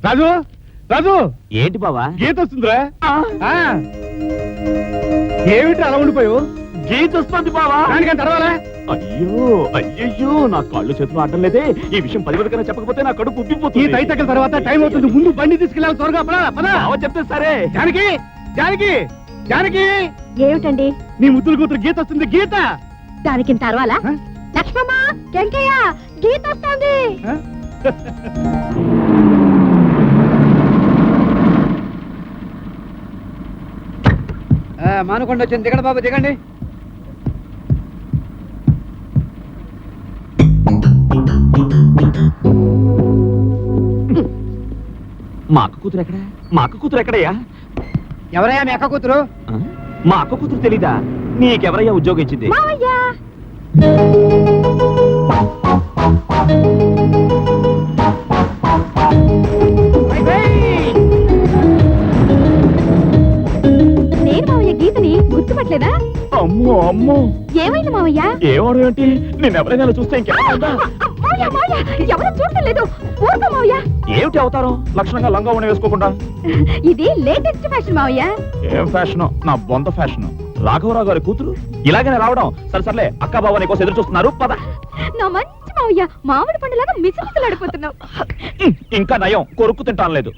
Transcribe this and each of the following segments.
రాజు రాజు ఏంటి బావా? గీత వస్తుందిరా. ఏమిటి అలా ఉండిపోయావు? గీత వస్తుంది బావా. దానికంత తర్వాలా? అయ్యో అయ్యయ్యో, నా కాళ్ళు చేతులు ఆడటం లేదే. ఈ విషయం 10 వరకైనా చెప్పకపోతే నా కడుపు ఈ ఉబ్బిపోతుంది. తైతక్కల తర్వాత టైం అవుతుంది. ముందు బండి తీసుకెళ్ళాలి, త్వరగా పద. బావ చెప్తే సరే. జానకి జానకి జానకి, ఏమిటండి? నీ ముద్దుల కూతురు గీత వస్తుంది. గీత దానికి తర్వాలా? లక్ష్మమ్మ, వెంకయ్య, గీత వస్తుంది. మానుకొండ వచ్చింది. దిగండి బాబు, దిగండి. మా అక్క కూతురు ఎక్కడ? మా అక్క కూతురు ఎక్కడయ్యా? ఎవరయ్యా మీ అక్క కూతురు? మా అక్క కూతురు తెలీదా? నీకెవరయ్యా ఉద్యోగం ఇచ్చింది? మావయ్య. నేను మావయ్య గీతని గుర్తుపట్టలేదా? అమ్మో అమ్మో, ఏమైంది మావయ్య? ఏమవడం ఏంటి? నేను ఎవరైనా చూస్తే ఇంకెవరైనా? మావయ్య మావయ్య, ఎవరు చూడలేదు. ఊరుకో మావయ్య. ఏమిటి అవతారం? లక్షణంగా లంగా ఉండి వేసుకోకుండా. ఇది లేటెస్ట్ ఫ్యాషన్ మావయ్య. ఏం ఫ్యాషన్? నా బొంద ఫ్యాషన్. రాఘవరావు గారి కూతురు ఇలాగనే రావడం. సరే అక్క బావ నీకోసం ఎదురు చూస్తున్నారు, పద. నా మంచి మావయ్య, మామిడి పండులాగా మిసమిసలాడిపోతున్నావు. ఇంకా నయం, కొరుక్కు తింటాను లేదు.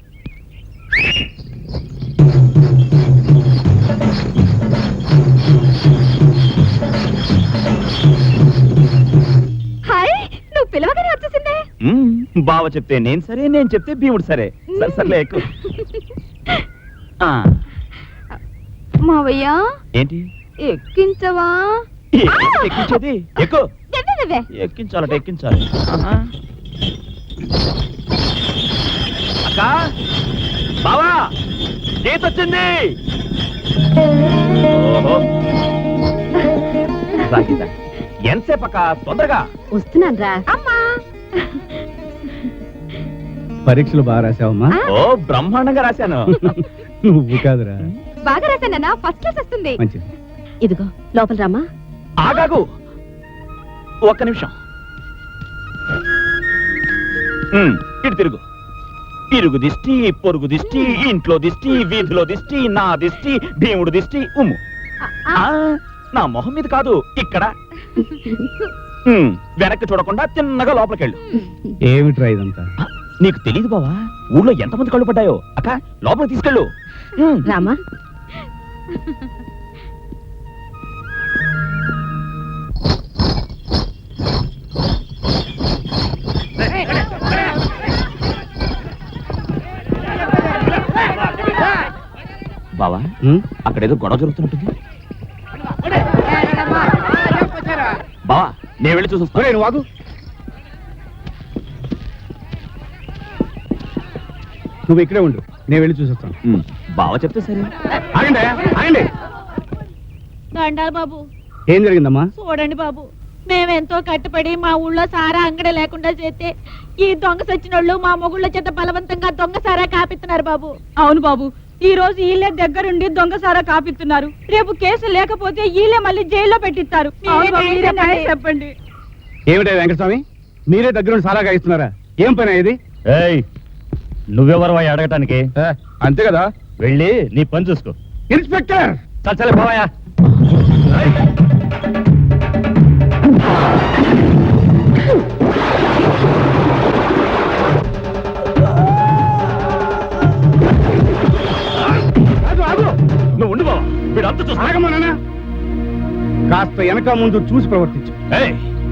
హాయ్, నువ్వు పిలవగానే వచ్చేసిందే. బావ చెప్తే నేను సరే, నేను చెప్తే భీముడు సరే. సర్లే ఎక్కు. మావయ్య, ఏంటి ఎక్కించవా? ఎక్కించేది? ఎక్కు. నువ్వే ఎక్కించాలట, ఎక్కించాలి. అక్క బావా, గీత వచ్చింది. ఎంతసేపు అక్క? తొందరగా వస్తున్నాను రా. అమ్మా, పరీక్షలు బాగా రాసావమ్మా? ఓ బ్రహ్మాండంగా రాశాను. నువ్వు కాదురా. బాగా రాశానన్నా, ఫస్ట్ క్లాస్ వస్తుంది. మంచిది. ఇదిగో లోపల రామా. ఆగాగు, ఒక్క నిమిషం. ఇటు తిరుగు. ఇరుగు దిష్టి, పొరుగు దిష్టి, ఇంట్లో దిష్టి, వీధిలో దిష్టి, నా దిష్టి, భీముడు దిష్టి. ఉమ్ము. నా మొహం మీద కాదు, ఇక్కడ. వెనక్కి చూడకుండా తిన్నగా లోపలికెళ్ళు. ఏమిట్రా ఇదంతా? నీకు తెలీదు బావా, ఊళ్ళో ఎంతమంది కళ్ళు పడ్డాయో. అక్క లోపలికి తీసుకెళ్ళు. రామా. బావా, అక్కడేదో గొడవ జరుగుతున్నట్టుంది. బావా, నేను వెళ్ళి చూసొస్తా. నువ్వు ఆగు. నువ్వు ఇక్కడే ఉండు, నేను వెళ్ళి చూసొస్తాను. బావ చెప్తే సరే. ఆగండి ఆగండి. దండాలు బాబు. ఏం జరిగిందమ్మా? చూడండి బాబు, మేమెంతో కట్టుబడి మా ఊళ్ళో సారా అంగడి లేకుండా చేస్తే ఈ దొంగ సచ్చినోళ్ళు మా మొగుళ్ళ చేత బలవంతంగా దొంగ సారా కాపిస్తున్నారు బాబు. అవును బాబు, ఈ రోజు వీళ్ళే దగ్గరుండి దొంగ సారా కాపిస్తున్నారు. రేపు కేసు లేకపోతే వీళ్ళే మళ్ళీ జైల్లో పెట్టిస్తారు. చెప్పండి. ఏమిటా వెంకటస్వామి, మీరే దగ్గరుండి సారా కాయిస్తున్నారా? ఏం పని ఇది? నువ్వెవరు అడగటానికి? అంతే కదా, వెళ్ళి నీ పని చూసుకో. ఇన్స్పెక్టర్. చలే బావయ్యా. నువ్వు ఉండు బావా, వీడంతా చూస్తాగమన్నా. కాస్త వెనక ముందు చూసి ప్రవర్తించు.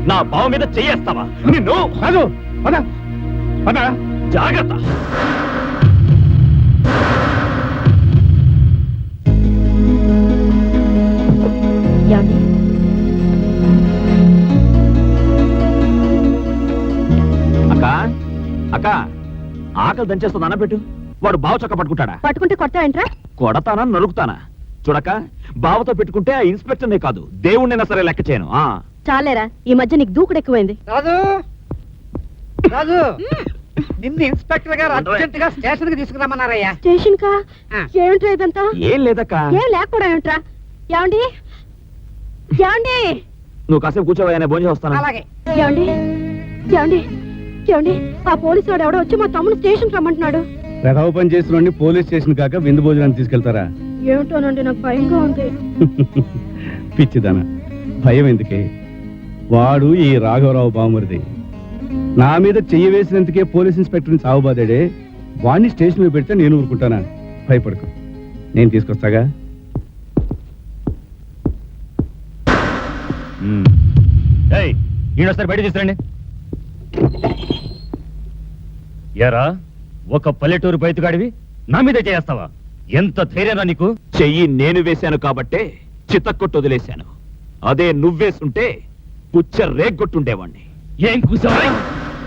నా బావ మీద చెయ్యేస్తావా నిన్ను? రాజు పద పద. జాగ్రత్త. అక్క అక్క, ఆకలి దంచేస్తుంది, అన్నపెట్టు. వాడు బావ చక్క పట్టుకుంటాడా? పట్టుకుంటే కొడతావేంట్రా? కొడతానా నరుకుతానా? చూడక, బావతో పెట్టుకుంటే ఆ ఇన్స్పెక్టర్నే కాదు, దేవుణ్ణైనా సరే లెక్క చేయను. చాలేరా, ఈ మధ్య నీకు దూకుడు ఎక్కువైంది. రాజు రాజు, నిన్ను ఇన్స్పెక్టర్ గారు అర్జెంట్ గా స్టేషన్ కి తీసుకురామన్నారయ్యా. స్టేషన్ కా? ఏమిట్రా ఇదంతా? ఏం లేదక్క. ఏం లేకపోవడం ఏమిట్రా? ఏమండి ఏమండి, నువ్వు కాసేపు కూర్చోవయ్యా, నేను భోజనం వస్తాను. అలాగే. ఏమండి ఏమండి ఏమండి, ఆ పోలీసు వాడు ఎవడో వచ్చి మా తమ్ముడు స్టేషన్ రమ్మంటున్నాడు. ప్రథమ పని చేసిన పోలీస్ స్టేషన్ కాక విందు భోజనాన్ని తీసుకెళ్తారా? ఏమిటోనండి నాకు భయంగా ఉంది. పిచ్చిదన, భయం ఎందుకే? వాడు ఈ రాఘవరావు బామరిది. నా మీద చెయ్యి వేసినందుకే పోలీస్ ఇన్స్పెక్టర్ని సాగుబాదాడే. వాడిని స్టేషన్ మీద పెడితే నేను ఊరుకుంటానా? భయపడకు, నేను తీసుకొస్తాగా. ఈయనొస్తారు బయట తీసుకురండి. ఎరా, ఒక పల్లెటూరు బయటగాడివి నా మీద చేస్తావా? ఎంత ధైర్యం నీకు? చెయ్యి నేను వేశాను కాబట్టే చితక్కొట్టు వదిలేశాను. అదే నువ్వేసుంటే పుచ్చ రేగొట్టుండేవాణ్ణి. ఏం కూసావా?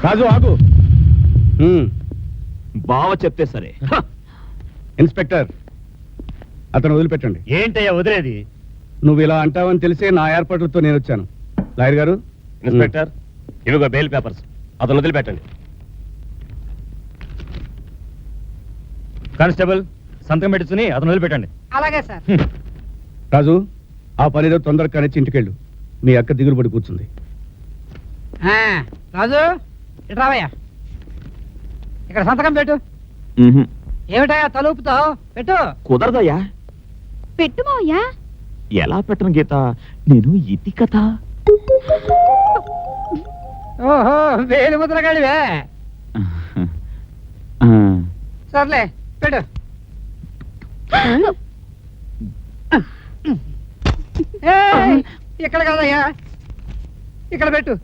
రాజు ఆగు. బావ చెప్తే సరే. ఇన్స్పెక్టర్, అతను వదిలిపెట్టండి. ఏంటయ్యా వదిలేది? నువ్వు ఇలా అంటావని తెలిసే నా ఏర్పాట్లతో నేను వచ్చాను. లాయర్ గారు, ఇన్స్పెక్టర్, ఇవిగో బెయిల్ పేపర్స్. అతను వదిలిపెట్టండి. కానిస్టేబుల్, సంతకం పెట్టుకుని అతను వదిలిపెట్టండి. అలాగే సార్. రాజు, ఆ పనిలో తొందరగా కానిచ్చి ఇంటికెళ్ళు. మీ అక్క దిగులు పడి కూర్చుంది. రాజు ఇటు రావయ్యా. ఇక్కడ సంతకం పెట్టు. ఏమిటయ్యా తలుపుతావు? పెట్టు. కుదరదయ్యా. పెట్టు మావయ్య. ఎలా పెట్టను గీత, నేను ఇది కదా. ఓహో, వేలు ముద్రగాడివే. సర్లే పెట్టు. ఏయ్, ఇక్కడ కదయ్యా, ఇక్కడ పెట్టు.